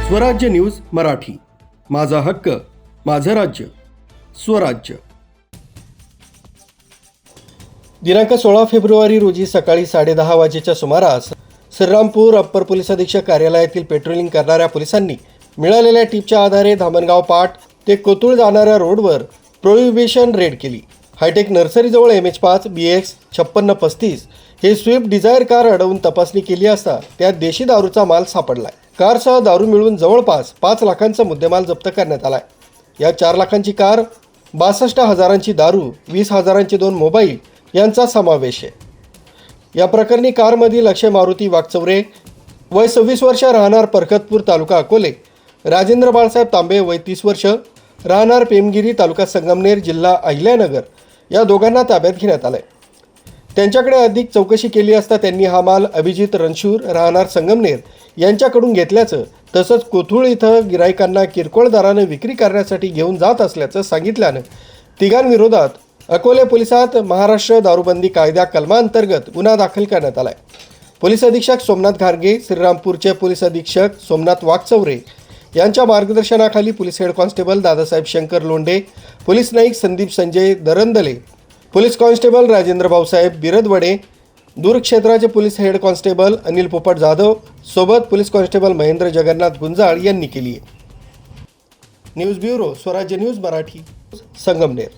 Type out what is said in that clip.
स्वराज्य न्यूज मराठी, माझा हक्क माझं राज्य स्वराज्य। दिनांक 16 फेब्रुवारी रोजी सकाळी 10:30 वाजेच्या सुमारास श्रीरामपूर अप्पर पोलीस अधीक्षक कार्यालयातील पेट्रोलिंग करणाऱ्या पोलिसांनी मिळालेल्या टिपच्या आधारे धामणगाव पाट ते कोतुळ जाणाऱ्या रोडवर प्रोहिबिशन रेड केली। हायटेक नर्सरीजवळ MH5 BX 5635 हे स्विफ्ट डिझायर कार अडवून तपासणी केली असता त्यात देशी दारूचा माल सापडलाय। कारसह दारू मिळून जवळपास 5 लाखांचा मुद्देमाल जप्त करण्यात आलाय। या 4 लाखांची कार, 62,000ची दारू, 20,000चे 2 मोबाईल यांचा समावेश आहे। या प्रकरणी कारमधील अक्षय मारुती वाघचौरे वय 26 वर्ष राहणार परखतपूर तालुका अकोले, राजेंद्र बाळासाहेब तांबे वय 30 वर्ष राहणार पेमगिरी तालुका संगमनेर जिल्हा अहिल्यानगर या दोघांना ताब्यात घेण्यात आले। त्यांच्याकडे अधिक चौकशी केली असता त्यांनी हा माल अभिजित रणशूर राहणार संगमनेर यांच्याकडून घेतल्याचं तसंच कोथुळ इथं गिराईकांना किरकोळ दराने विक्री करण्यासाठी घेऊन जात असल्याचं सांगितल्यानं तिघांविरोधात अकोले पोलिसात महाराष्ट्र दारूबंदी कायदा कलमांतर्गत गुन्हा दाखल करण्यात आलाय। पोलीस अधीक्षक सोमनाथ घारगे, श्रीरामपूरचे पोलीस अधीक्षक सोमनाथ वाघचौरे यांच्या मार्गदर्शनाखाली police head constable Dadasaheb Shankar Londhe, police Naik Sandeep Sanjay Darandale, police constable Rajendra Bhausaheb Birdawade, दूर क्षेत्राचे police head constable Anil Popat Jadhav सोबत पोलीस कॉन्स्टेबल महेंद्र जगन्नाथ गुंजाळ यांनी केली आहे। News bureau, Swarajya news Marathi, Sangamner.